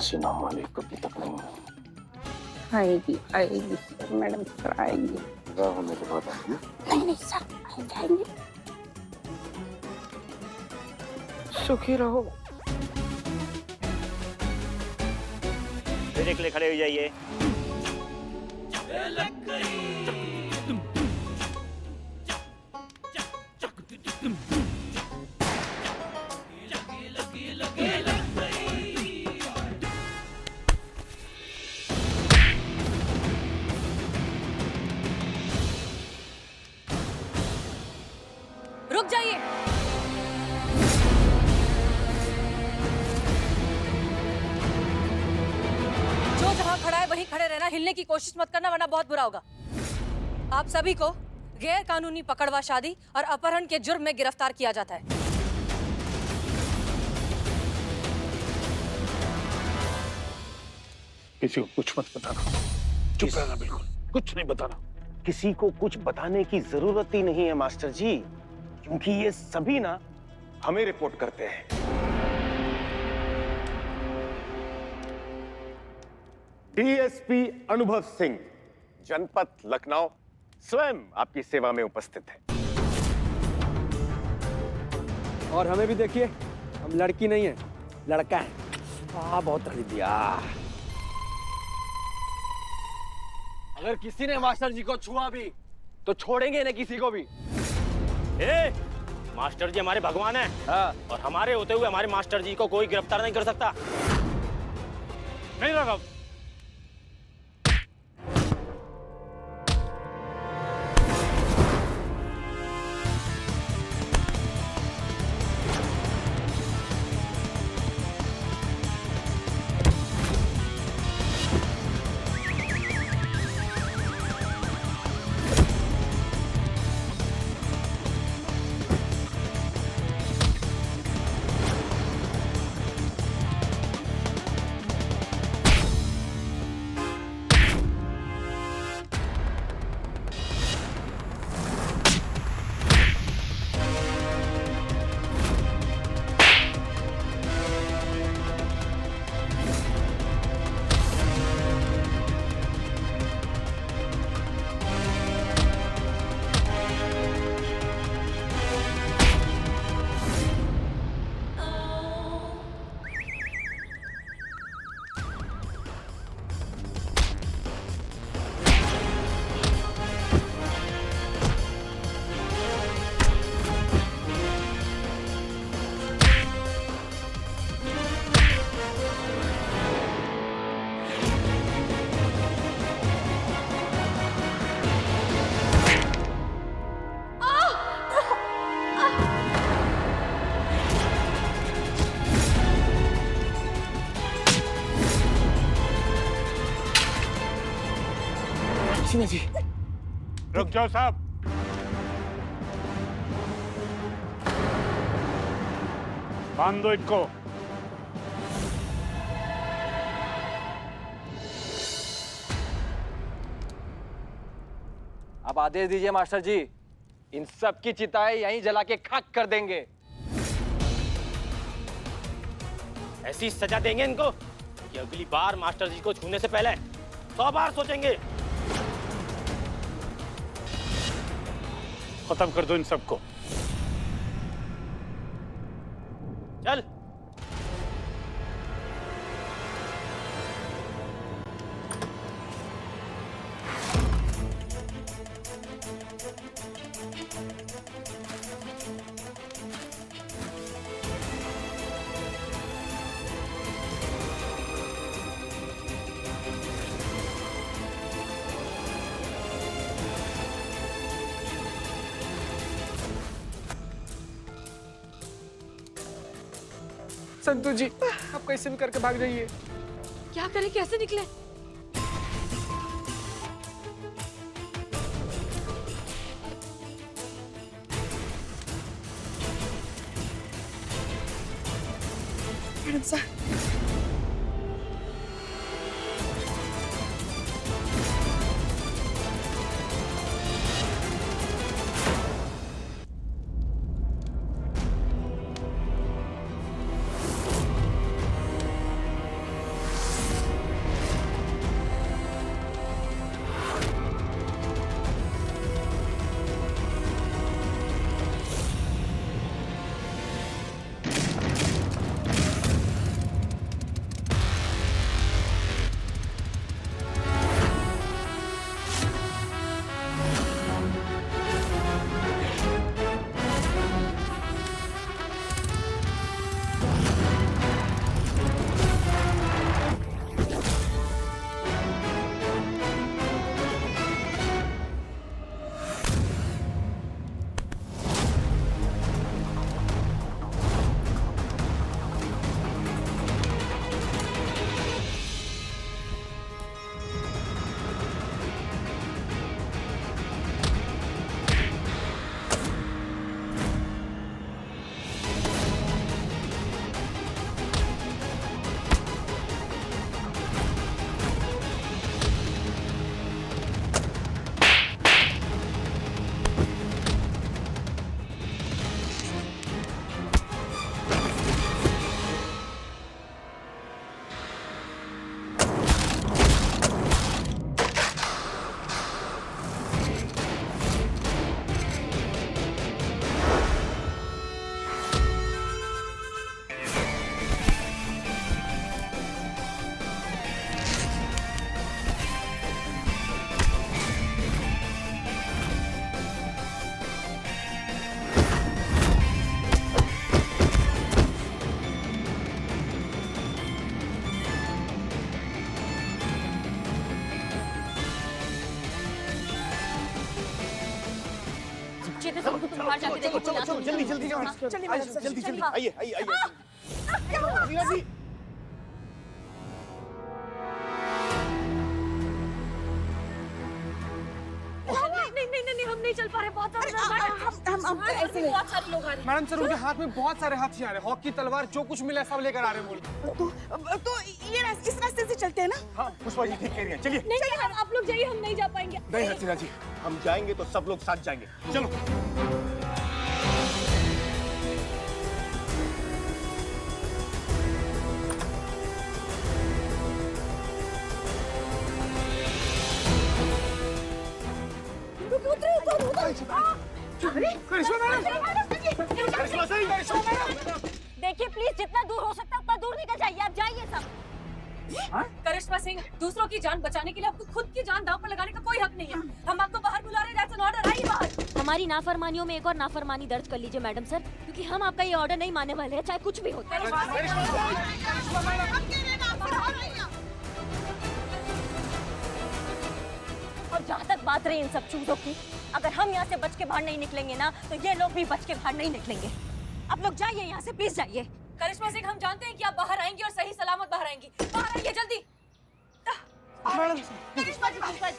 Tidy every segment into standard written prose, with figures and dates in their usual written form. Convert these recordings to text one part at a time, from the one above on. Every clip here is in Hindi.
हसीना मालिक अभी तक नहीं आएगी आएगी सर, मैडम सर आएगी। पूरा होने के बाद आएगी। नहीं नहीं सर, आ जाएंगे। सुखी रहो। ब्रेक ले खड़े हो जाइए। रुक जाइए। जो जहां खड़ा है वहीं खड़े रहना, हिलने की कोशिश मत करना वरना बहुत बुरा होगा। आप सभी को गैर कानूनी पकड़वा शादी और अपहरण के जुर्म में गिरफ्तार किया जाता है। किसी को कुछ मत बताना, चुप रहना, बिल्कुल कुछ नहीं बताना। किसी को कुछ बताने की जरूरत ही नहीं है मास्टर जी, क्योंकि ये सभी ना हमें रिपोर्ट करते हैं। डीएसपी अनुभव सिंह, जनपद लखनऊ, स्वयं आपकी सेवा में उपस्थित है। और हमें भी देखिए, हम लड़की नहीं है, लड़का है। बहुत तकलीफ दिया। अगर किसी ने मास्टर जी को छुआ भी तो छोड़ेंगे नहीं किसी को भी। मास्टर जी हमारे भगवान हैं। हाँ। और हमारे होते हुए हमारे मास्टर जी को कोई गिरफ्तार नहीं कर सकता। नहीं राघव, जी रुक जाओ साहब। बांध दो इनको। आप आदेश दीजिए मास्टर जी, इन सब की चिताएं यहीं जला के खाक कर देंगे। ऐसी सजा देंगे इनको कि अगली बार मास्टर जी को छूने से पहले 100 बार सोचेंगे। खत्म कर दो इन सबको। चल। संतु जी, आप कैसे भी करके भाग जाइए। क्या करें, कैसे निकले? मैडम सर, देखिए तो सब कुछ बाहर जाके देखिए। चलो जल्दी जल्दी जल्दी आइए आइए आइए मीरा जी। नहीं, हम नहीं चल पा रहे, बहुत हम ऐसे ही बहुत सारे लोग आ रहे मैडम सर उनके हाथ में बहुत सारे हथियार है, हॉकी तलवार जो कुछ मिला सब लेकर आ रहे हैं बोल। तो ये इस रास्ते से चलते हैं ना। हाँ पुष्पा जी ठीक कह रही हैं, चलिए। नहीं, आप लोग जाइए, हम नहीं जा पाएंगे। नहीं हसीना जी, हम जाएंगे तो सब लोग साथ जाएंगे, चलो। देखिए प्लीज, जितना दूर हो सकता है उतना दूर निकल जाइए, आप जाइए सब। करिश्मा सिंह, दूसरों की जान बचाने के लिए आपको खुद की जान दांव पर लगाने का कोई हक नहीं है। हम आपको बाहर बुला रहे हैं, दैट्स एन ऑर्डर, आइए बाहर। हमारी नाफरमानियों में एक और नाफरमानी दर्ज कर लीजिए मैडम सर, क्योंकि हम आपका ये ऑर्डर नहीं मानने वाले हैं, चाहे कुछ भी हो। और जहाँ तक बात रही इन सब चीजों की, अगर हम यहाँ से बच के बाहर नहीं निकलेंगे ना, तो ये लोग भी बच के बाहर नहीं निकलेंगे। आप लोग जाइए यहाँ से, प्लीज जाइए। करिश्मा सिंह, हम जानते हैं कि आप बाहर आएंगी और सही सलामत बाहर आएंगी। बाहर आइए जल्दी। करिश्मा जी,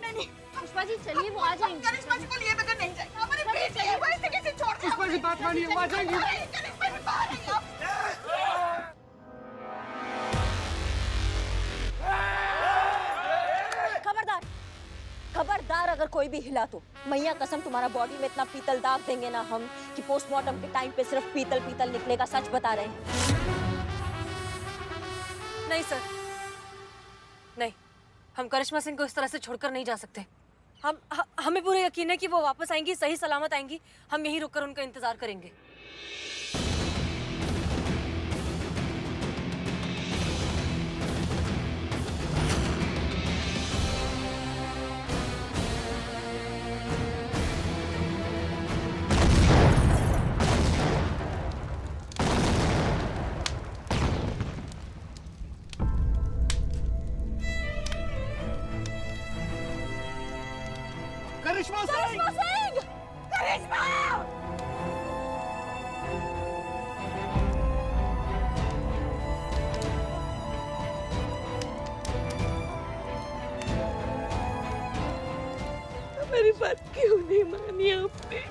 नहीं, पुष्पा जी चलिए, वो आ जाएंगे। करिश्मा जी को लिए बगैर नहीं जाएगा। हमारे प्लीज जाइए, वो ऐसे कैसे छोड़ दे। पुष्पा जी बात मानिए, वो आ जाएंगे। करिश्मा जी बाहर आइए आप। खबरदार अगर कोई भी हिला तो मैया कसम तुम्हारा बॉडी में इतना पीतल दाग देंगे ना हम कि पोस्टमार्टम के टाइम पे सिर्फ पीतल पीतल निकलेगा। सच बता रहे हैं। नहीं सर, नहीं, हम करिश्मा सिंह को इस तरह से छोड़कर नहीं जा सकते। हमें पूरा यकीन है कि वो वापस आएंगी, सही सलामत आएंगी। हम यहीं रुककर उनका इंतजार करेंगे। करिश्मा सिंह! करिश्मा! मेरी बात क्यों नहीं मानी आपने?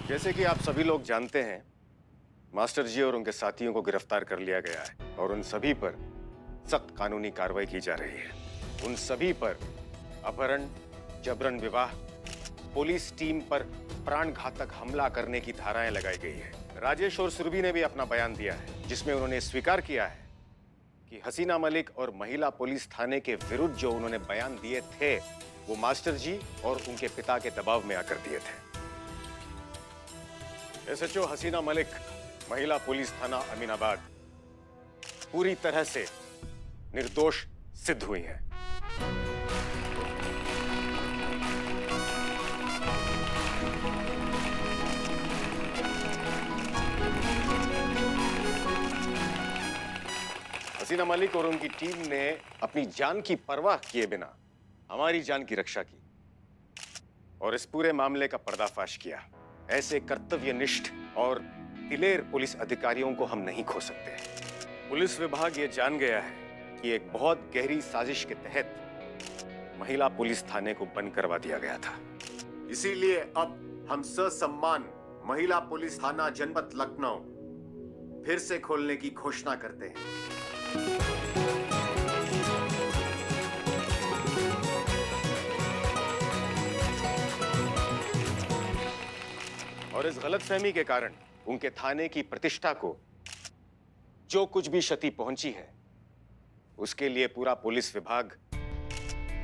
जैसे कि आप सभी लोग जानते हैं, मास्टर जी और उनके साथियों को गिरफ्तार कर लिया गया है और उन सभी पर सख्त कानूनी कार्रवाई की जा रही है। उन सभी पर अपहरण, जबरन विवाह, पुलिस टीम पर प्राणघातक हमला करने की धाराएं लगाई गई है। राजेश और सुरभि ने भी अपना बयान दिया है, जिसमें उन्होंने स्वीकार किया है कि हसीना मलिक और महिला पुलिस थाने के विरुद्ध जो उन्होंने बयान दिए थे, वो मास्टर जी और उनके पिता के दबाव में आकर दिए थे। एसएचओ हसीना मलिक, महिला पुलिस थाना अमीनाबाद, पूरी तरह से निर्दोष सिद्ध हुई हैं। हसीना मलिक और उनकी टीम ने अपनी जान की परवाह किए बिना हमारी जान की रक्षा की और इस पूरे मामले का पर्दाफाश किया। ऐसे कर्तव्यनिष्ठ और दिलेर पुलिस अधिकारियों को हम नहीं खो सकते। पुलिस विभाग ये जान गया है कि एक बहुत गहरी साजिश के तहत महिला पुलिस थाने को बंद करवा दिया गया था। इसीलिए अब हम ससम्मान महिला पुलिस थाना जनपद लखनऊ फिर से खोलने की घोषणा करते हैं। और इस गलतफहमी के कारण उनके थाने की प्रतिष्ठा को जो कुछ भी क्षति पहुंची है उसके लिए पूरा पुलिस विभाग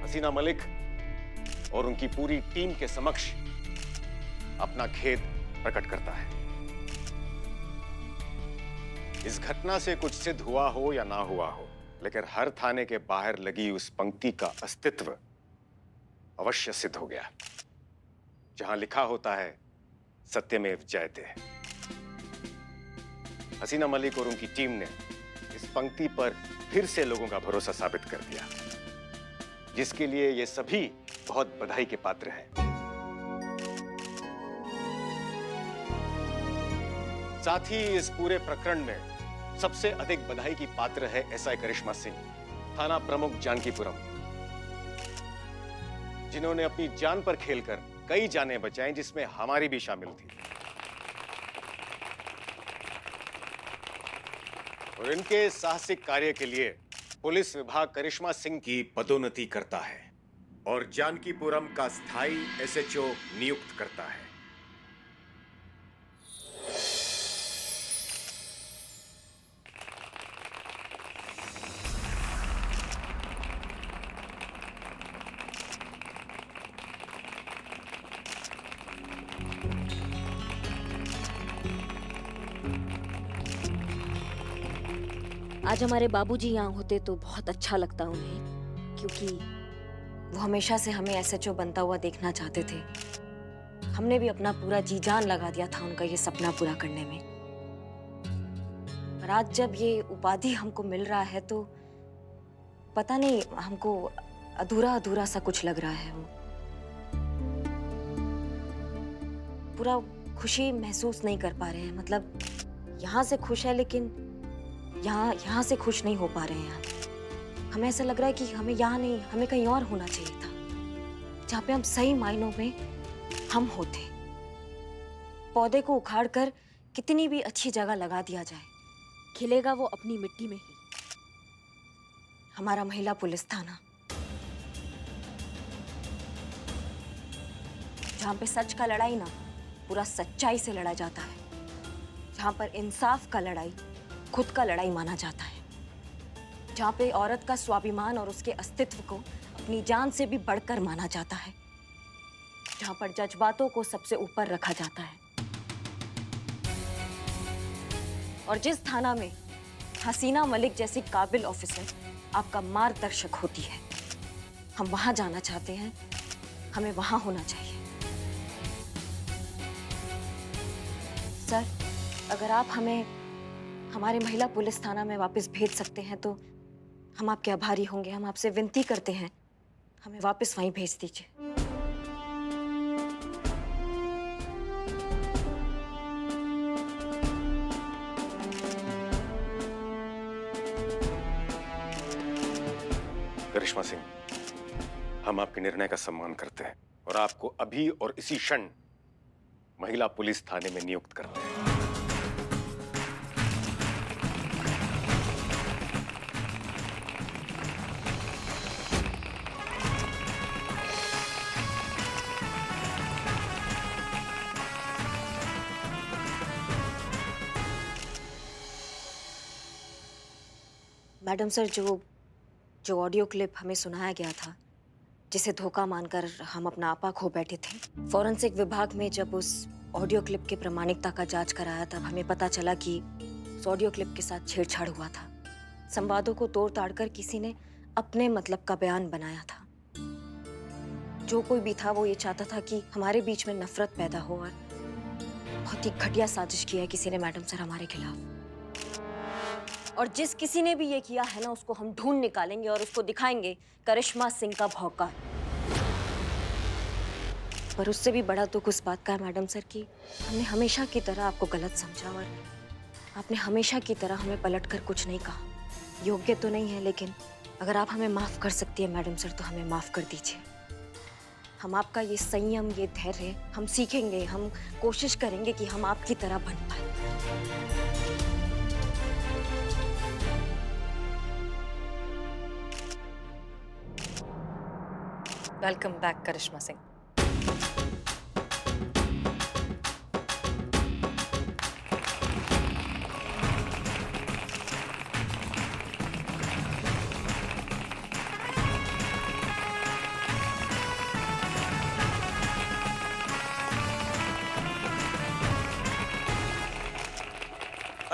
हसीना मलिक और उनकी पूरी टीम के समक्ष अपना खेद प्रकट करता है। इस घटना से कुछ सिद्ध हुआ हो या ना हुआ हो, लेकिन हर थाने के बाहर लगी उस पंक्ति का अस्तित्व अवश्य सिद्ध हो गया, जहां लिखा होता है सत्यमेव जयते। हसीना मलिक और उनकी टीम ने इस पंक्ति पर फिर से लोगों का भरोसा साबित कर दिया, जिसके लिए ये सभी बहुत बधाई के पात्र हैं। साथ ही इस पूरे प्रकरण में सबसे अधिक बधाई की पात्र है एसआई करिश्मा सिंह, थाना प्रमुख जानकीपुरम, जिन्होंने अपनी जान पर खेलकर कई जानें बचाई, जिसमें हमारी भी शामिल थी। और इनके साहसिक कार्य के लिए पुलिस विभाग करिश्मा सिंह की पदोन्नति करता है और जानकीपुरम का स्थायी एसएचओ नियुक्त करता है। आज हमारे बाबूजी यहाँ होते तो बहुत अच्छा लगता उन्हें, क्योंकि वो हमेशा से हमें एसएचओ बनता हुआ देखना चाहते थे। हमने भी अपना पूरा जी जान लगा दिया था उनका ये सपना पूरा करने में। पर आज जब ये उपाधि हमको मिल रहा है तो पता नहीं, हमको अधूरा अधूरा सा कुछ लग रहा है। वो पूरा खुशी महसूस नहीं कर पा रहे हैं। मतलब यहाँ से खुश है लेकिन यहाँ से खुश नहीं हो पा रहे हैं। हमें ऐसा लग रहा है कि हमें यहाँ नहीं, हमें कहीं और होना चाहिए था, जहाँ पे हम सही मायनों में हम होते। पौधे को उखाड़कर कितनी भी अच्छी जगह लगा दिया जाए, खिलेगा वो अपनी मिट्टी में ही। हमारा महिला पुलिस थाना, जहाँ पे सच का लड़ाई ना पूरा सच्चाई से लड़ा जाता है, जहाँ पर इंसाफ का लड़ाई खुद का लड़ाई माना जाता है, जहाँ पे औरत का स्वाभिमान और उसके अस्तित्व को अपनी जान से भी बढ़कर माना जाता है, जहाँ पर जज्बातों को सबसे ऊपर रखा जाता है। और जिस थाना में हसीना मलिक जैसी काबिल ऑफिसर आपका मार्गदर्शक होती है, हम वहां जाना चाहते हैं। हमें वहां होना चाहिए। सर, अगर आप हमें हमारे महिला पुलिस थाना में वापस भेज सकते हैं तो हम आपके आभारी होंगे। हम आपसे विनती करते हैं, हमें वापस वहीं भेज दीजिए। करिश्मा सिंह, हम आपके निर्णय का सम्मान करते हैं और आपको अभी और इसी क्षण महिला पुलिस थाने में नियुक्त करते हैं। मैडम सर, जो ऑडियो क्लिप हमें सुनाया गया था, जिसे धोखा मानकर हम अपना आपा खो बैठे थे, फॉरेंसिक विभाग में जब उस ऑडियो क्लिप की प्रामाणिकता का जांच कराया तब हमें पता चला कि उस ऑडियो क्लिप के साथ छेड़छाड़ हुआ था। संवादों को तोड़ ताड़ कर किसी ने अपने मतलब का बयान बनाया था। जो कोई भी था वो ये चाहता था कि हमारे बीच में नफरत पैदा हो, और बहुत ही घटिया साजिश की है किसी ने मैडम सर हमारे खिलाफ। और जिस किसी ने भी ये किया है ना, उसको हम ढूंढ निकालेंगे और उसको दिखाएंगे करिश्मा सिंह का भौकाल। पर उससे भी बड़ा दुख उस बात का है मैडम सर कि हमने हमेशा की तरह आपको गलत समझा और आपने हमेशा की तरह हमें पलटकर कुछ नहीं कहा। योग्य तो नहीं है, लेकिन अगर आप हमें माफ कर सकती है मैडम सर तो हमें माफ कर दीजिए। हम आपका ये संयम, ये धैर्य हम सीखेंगे। हम कोशिश करेंगे कि हम आपकी तरह बन पाए। वेलकम बैक करिश्मा सिंह।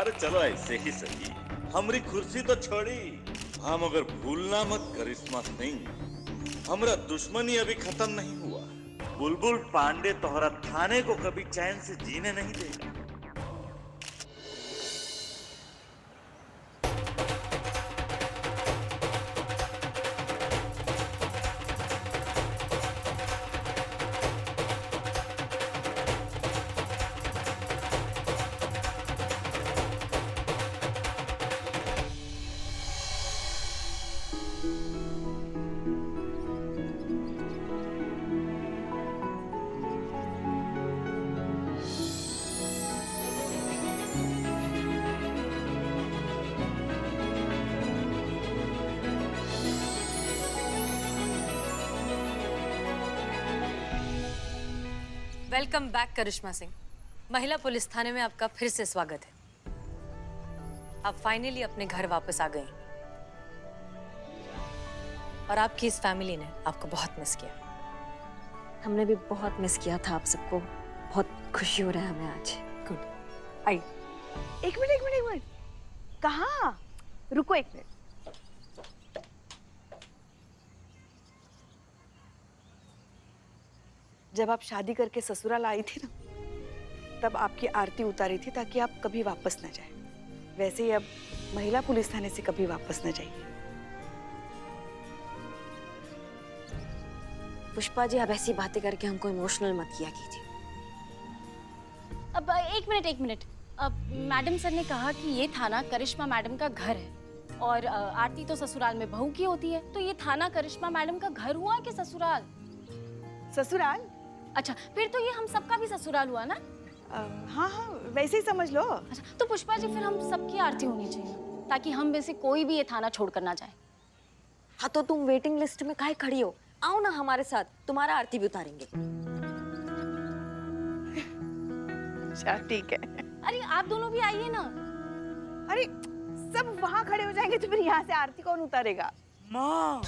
अरे चलो ऐसे ही सही, हमारी कुर्सी तो छोड़ी, हम अगर भूलना मत करिश्मा सिंह, हमारा दुश्मनी अभी खत्म नहीं हुआ। बुलबुल पांडे तोहरा थाने को कभी चैन से जीने नहीं देगा। वेलकम बैक करिश्मा सिंह। महिला पुलिस थाने में आपका फिर से स्वागत है। आप फाइनली अपने घर वापस आ गई और आपकी इस फैमिली ने आपको बहुत मिस किया। हमने भी बहुत मिस किया था आप सबको। बहुत खुशी हो रहा है हमें आज। गुड, आई। एक मिनट कहाँ? रुको एक मिनट। जब आप शादी करके ससुराल आई थी ना, तब आपकी आरती उतारी थी ताकि आप कभी वापस न जाए। वैसे ही अब महिला पुलिस थाने से कभी वापस न जाइए। पुष्पा जी, आप ऐसी बातें करके हमको इमोशनल मत किया कीजिए। अब एक मिनट। अब मैडम सर ने कहा कि ये थाना करिश्मा मैडम का घर है और आरती तो ससुराल में बहू की होती है, तो ये थाना करिश्मा मैडम का घर हुआ कि ससुराल? ससुराल? अच्छा, फिर तो ये हम सबका भी ससुराल हुआ ना? हाँ, वैसे ही समझ लो। अच्छा, तो पुष्पा जी फिर हम सबकी आरती होनी चाहिए ताकि हम में से कोई भी ये थाना छोड़कर ना जाए। हाँ, तो तुम वेटिंग लिस्ट में काहे खड़ी हो? आओ ना हमारे साथ, तुम्हारा आरती भी उतारेंगे। अच्छा ठीक है। अरे आप दोनों भी आइए ना। अरे सब वहाँ खड़े हो जाएंगे तो फिर यहाँ से आरती कौन उतारेगा? माँ,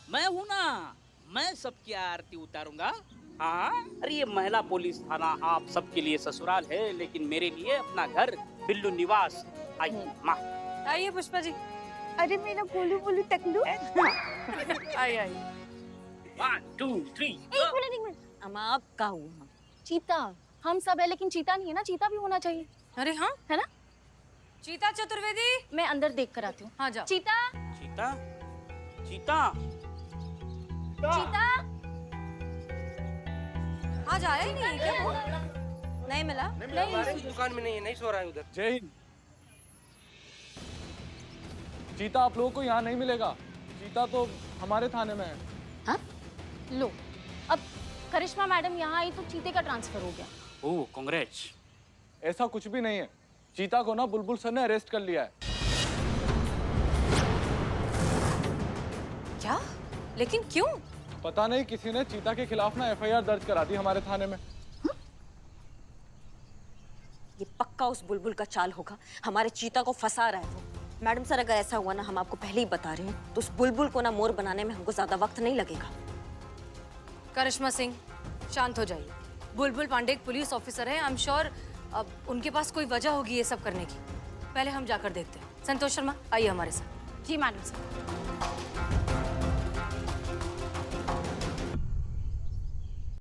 मैं हूँ ना, मैं सबकी आरती उतारूंगा। हाँ, अरे ये महिला पुलिस थाना आप सबके लिए ससुराल है, लेकिन मेरे लिए अपना घर बिल्लू निवास। आइए माँ। आइए पुष्पा जी। अरे मेरा बोलू टकलू। आइए। 1 2 3। एक मिनट। अम्मा, आप का हुआ? चीता, हम सब है लेकिन चीता नहीं है ना, चीता भी होना चाहिए। अरे हाँ, है ना? चीता चतुर्वेदी, मैं अंदर देख कर आती हूँ। हाँ जाओ। चीता, चीता, चीता, चीता। आज आया ही नहीं क्या वो? नहीं मिला? नहीं, दुकान में नहीं है, नहीं सो रहा है उधर। जय हिंद। चीता आप लोगों को यहाँ नहीं मिलेगा। चीता तो हमारे थाने में है। हाँ? लो, अब करिश्मा मैडम यहाँ आई तो चीते का ट्रांसफर हो गया। ओह कांग्रेस। ऐसा कुछ भी नहीं है। चीता को ना बुलबुल सर ने अरेस्ट कर लिया है। क्या? लेकिन क्यों? पता नहीं, किसी ने चीता के खिलाफ ना FIR दर्ज करा दी हमारे थाने में। ये पक्का उस बुलबुल का चाल होगा। हमारे चीता को फंसा रहा है वो। मैडम सर, अगर ऐसा हुआ ना, हम आपको पहले ही बता रहे हैं, तो उस बुलबुल को ना मोर बनाने में हमको ज्यादा वक्त नहीं लगेगा। करिश्मा सिंह, शांत हो जाइए। बुलबुल पांडे एक पुलिस ऑफिसर है। आई एम श्योर अब उनके पास कोई वजह होगी ये सब करने की। पहले हम जाकर देखते हैं। संतोष शर्मा, आइए हमारे साथ। जी मैडम सर।